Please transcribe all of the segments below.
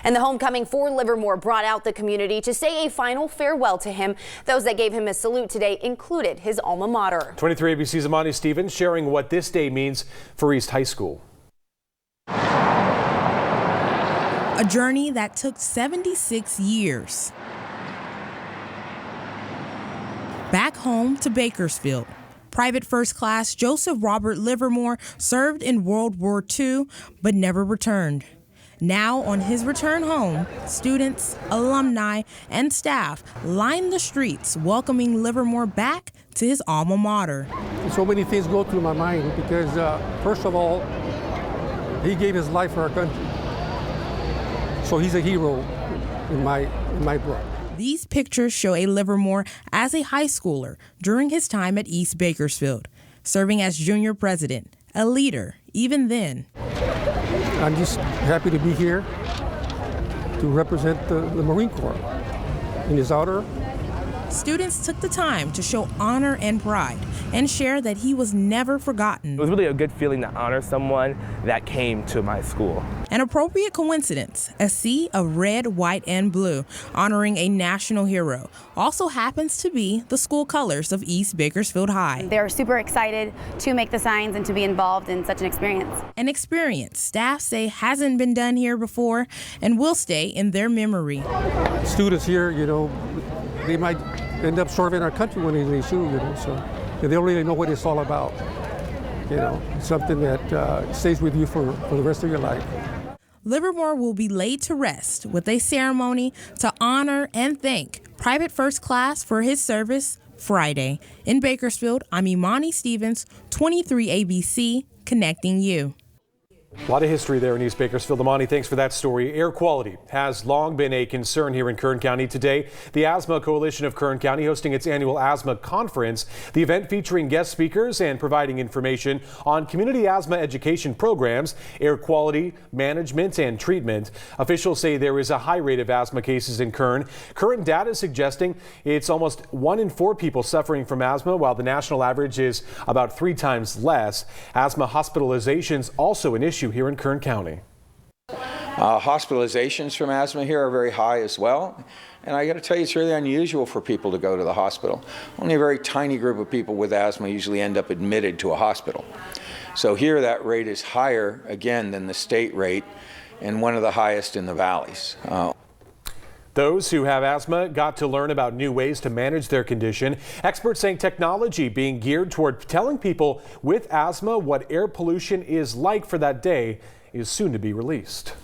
And the homecoming for Livermore brought out the community to say a final farewell to him. Those that gave him a salute today included his alma mater. 23 ABC's Amani Stevens sharing what this day means for East High School. A journey that took 76 years. Back home to Bakersfield. Private First Class Joseph Robert Livermore served in World War II, but never returned. Now, on his return home, students, alumni, and staff line the streets welcoming Livermore back to his alma mater. So many things go through my mind because, first of all, he gave his life for our country. So he's a hero in my book. These pictures show a Livermore as a high schooler during his time at East Bakersfield, serving as junior president, a leader even then. I'm just happy to be here to represent the Marine Corps in his honor. Students took the time to show honor and pride and share that he was never forgotten. It was really a good feeling to honor someone that came to my school. An appropriate coincidence, a sea of red, white, and blue honoring a national hero also happens to be the school colors of East Bakersfield High. They're super excited to make the signs and to be involved in such an experience. An experience staff say hasn't been done here before and will stay in their memory. Students here, they might end up serving our country when they soon, so they don't really know what it's all about. It's something that stays with you for the rest of your life. Livermore will be laid to rest with a ceremony to honor and thank Private First Class for his service Friday. In Bakersfield, I'm Imani Stevens, 23 ABC, connecting you. A lot of history there in East Bakersfield. Amani, thanks for that story. Air quality has long been a concern here in Kern County. Today, the Asthma Coalition of Kern County hosting its annual asthma conference. The event featuring guest speakers and providing information on community asthma education programs, air quality management and treatment. Officials say there is a high rate of asthma cases in Kern. Current data suggesting it's almost 1 in 4 people suffering from asthma, while the national average is about 3 times less. Asthma hospitalizations also an issue here in Kern County. Hospitalizations from asthma here are very high as well. And I got to tell you, it's really unusual for people to go to the hospital. Only a very tiny group of people with asthma usually end up admitted to a hospital. So here that rate is higher, again, than the state rate and one of the highest in the valleys. Those who have asthma got to learn about new ways to manage their condition. Experts saying technology being geared toward telling people with asthma what air pollution is like for that day is soon to be released.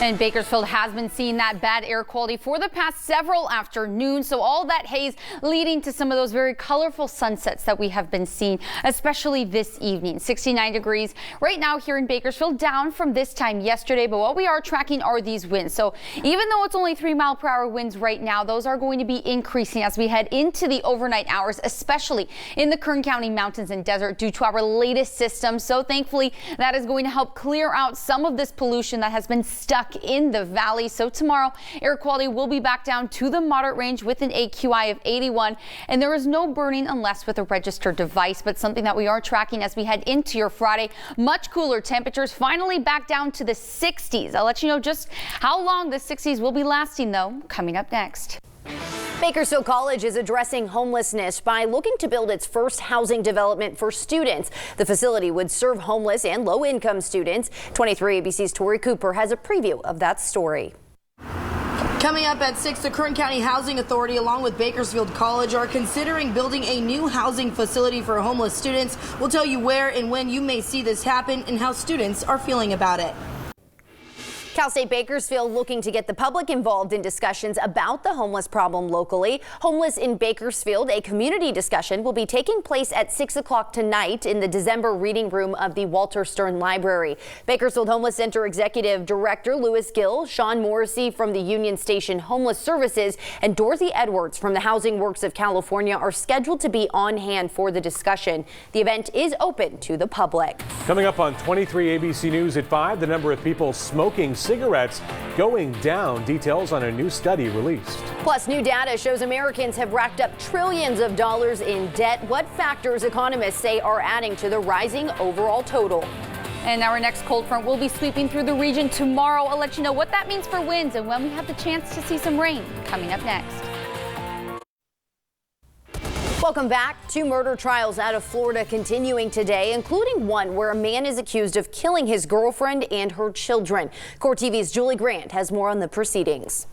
And Bakersfield has been seeing that bad air quality for the past several afternoons. So all that haze leading to some of those very colorful sunsets that we have been seeing, especially this evening. 69 degrees right now here in Bakersfield, down from this time yesterday. But what we are tracking are these winds. So even though it's only 3-mile-per-hour winds right now, those are going to be increasing as we head into the overnight hours, especially in the Kern County mountains and desert due to our latest system. So thankfully, that is going to help clear out some of this pollution that has been stuck in the valley. So tomorrow, air quality will be back down to the moderate range with an AQI of 81. And there is no burning unless with a registered device, but something that we are tracking as we head into your Friday. Much cooler temperatures finally back down to the 60s. I'll let you know just how long the 60s will be lasting, though, coming up next. Bakersfield College is addressing homelessness by looking to build its first housing development for students. The facility would serve homeless and low-income students. 23 ABC's Tori Cooper has a preview of that story. Coming up at 6, the Kern County Housing Authority along with Bakersfield College are considering building a new housing facility for homeless students. We'll tell you where and when you may see this happen and how students are feeling about it. Cal State Bakersfield looking to get the public involved in discussions about the homeless problem locally. Homeless in Bakersfield, a community discussion will be taking place at 6 o'clock tonight in the December reading room of the Walter Stern Library. Bakersfield Homeless Center Executive Director Lewis Gill, Sean Morrissey from the Union Station Homeless Services, and Dorothy Edwards from the Housing Works of California are scheduled to be on hand for the discussion. The event is open to the public. Coming up on 23 ABC News at 5, the number of people smoking cigarettes going down. Details on a new study released. Plus, new data shows Americans have racked up trillions of dollars in debt. What factors economists say are adding to the rising overall total? And our next cold front will be sweeping through the region tomorrow. I'll let you know what that means for winds and when we have the chance to see some rain coming up next. Welcome back. 2 murder trials out of Florida continuing today, including one where a man is accused of killing his girlfriend and her children. Court TV's Julie Grant has more on the proceedings.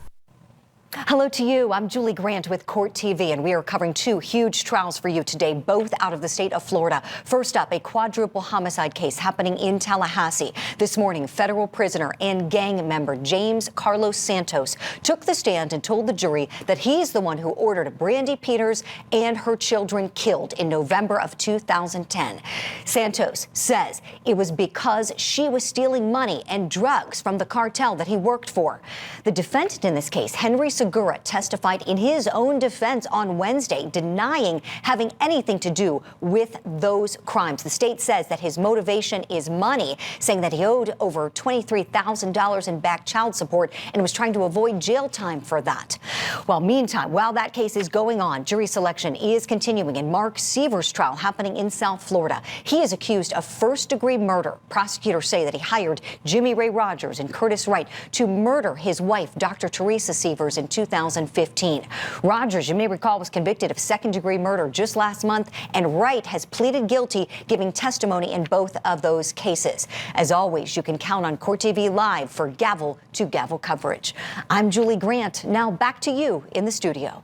Hello to you. I'm Julie Grant with Court TV, and we are covering 2 huge trials for you today, both out of the state of Florida. First up, a quadruple homicide case happening in Tallahassee. This morning, federal prisoner and gang member James Carlos Santos took the stand and told the jury that he's the one who ordered Brandy Peters and her children killed in November of 2010. Santos says it was because she was stealing money and drugs from the cartel that he worked for. The defendant in this case, Henry Segura, testified in his own defense on Wednesday, denying having anything to do with those crimes. The state says that his motivation is money, saying that he owed over $23,000 in back child support and was trying to avoid jail time for that. Well, meantime, while that case is going on, jury selection is continuing in Mark Seaver's trial happening in South Florida. He is accused of first-degree murder. Prosecutors say that he hired Jimmy Ray Rogers and Curtis Wright to murder his wife, Dr. Teresa Seavers, in 2015. Rogers, you may recall, was convicted of second-degree murder just last month, and Wright has pleaded guilty, giving testimony in both of those cases. As always, you can count on Court TV Live for gavel-to-gavel coverage. I'm Julie Grant. Now back to you in the studio.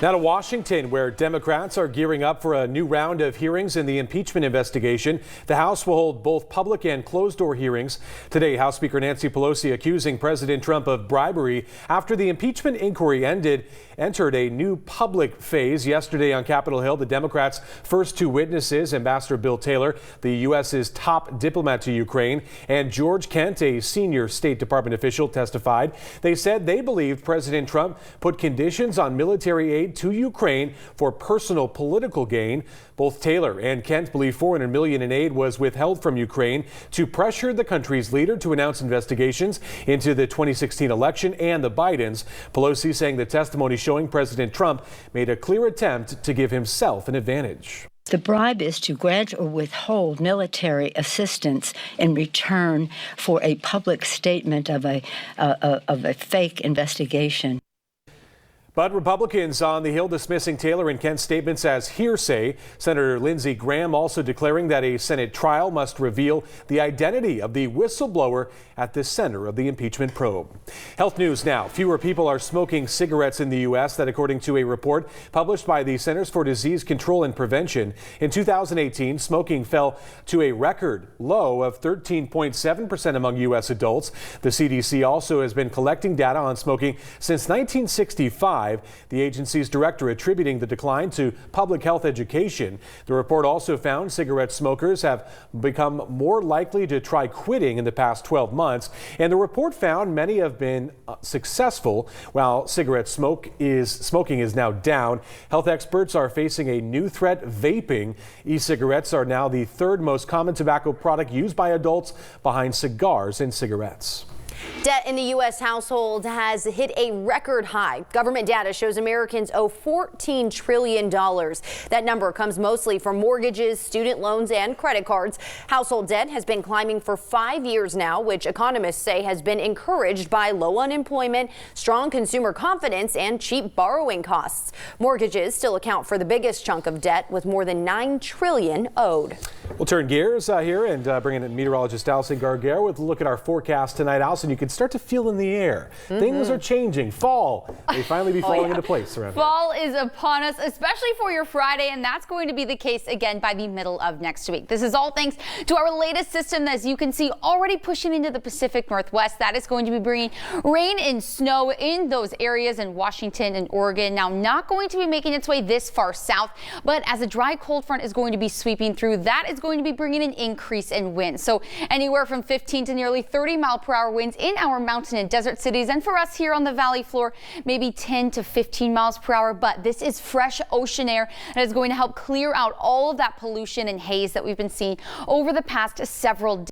Now to Washington, where Democrats are gearing up for a new round of hearings in the impeachment investigation. The House will hold both public and closed-door hearings. Today, House Speaker Nancy Pelosi accusing President Trump of bribery after the impeachment inquiry entered a new public phase. Yesterday on Capitol Hill, the Democrats' first 2 witnesses, Ambassador Bill Taylor, the U.S.'s top diplomat to Ukraine, and George Kent, a senior State Department official, testified. They said they believed President Trump put conditions on military aid to Ukraine for personal political gain. Both Taylor and Kent believe $400 million in aid was withheld from Ukraine to pressure the country's leader to announce investigations into the 2016 election and the Bidens. Pelosi saying the testimony showing President Trump made a clear attempt to give himself an advantage. The bribe is to grant or withhold military assistance in return for a public statement of a fake investigation. But Republicans on the Hill dismissing Taylor and Kent's statements as hearsay. Senator Lindsey Graham also declaring that a Senate trial must reveal the identity of the whistleblower at the center of the impeachment probe. Health news now. Fewer people are smoking cigarettes in the U.S. That, according to a report published by the Centers for Disease Control and Prevention. In 2018, smoking fell to a record low of 13.7% among U.S. adults. The CDC also has been collecting data on smoking since 1965. The agency's director attributing the decline to public health education. The report also found cigarette smokers have become more likely to try quitting in the past 12 months. And the report found many have been successful while cigarette smoking is now down. Health experts are facing a new threat: vaping. E-cigarettes are now the 3rd most common tobacco product used by adults, behind cigars and cigarettes. Debt in the U.S. household has hit a record high. Government data shows Americans owe $14 trillion. That number comes mostly from mortgages, student loans, and credit cards. Household debt has been climbing for 5 years now, which economists say has been encouraged by low unemployment, strong consumer confidence, and cheap borrowing costs. Mortgages still account for the biggest chunk of debt, with more than $9 trillion owed. We'll turn gears here and bring in meteorologist Allison Gargare with a look at our forecast tonight. Allison, you can start to feel in the air. Things are changing. Fall may finally be falling into place around here. Fall is upon us, especially for your Friday, and that's going to be the case again by the middle of next week. This is all thanks to our latest system, as you can see, already pushing into the Pacific Northwest. That is going to be bringing rain and snow in those areas in Washington and Oregon. Now, not going to be making its way this far south, but as a dry cold front is going to be sweeping through, that is going to be bringing an increase in wind. So anywhere from 15 to nearly 30-mile-per-hour winds in our mountain and desert cities, and for us here on the valley floor, maybe 10 to 15 miles per hour. But this is fresh ocean air that is going to help clear out all of that pollution and haze that we've been seeing over the past several days.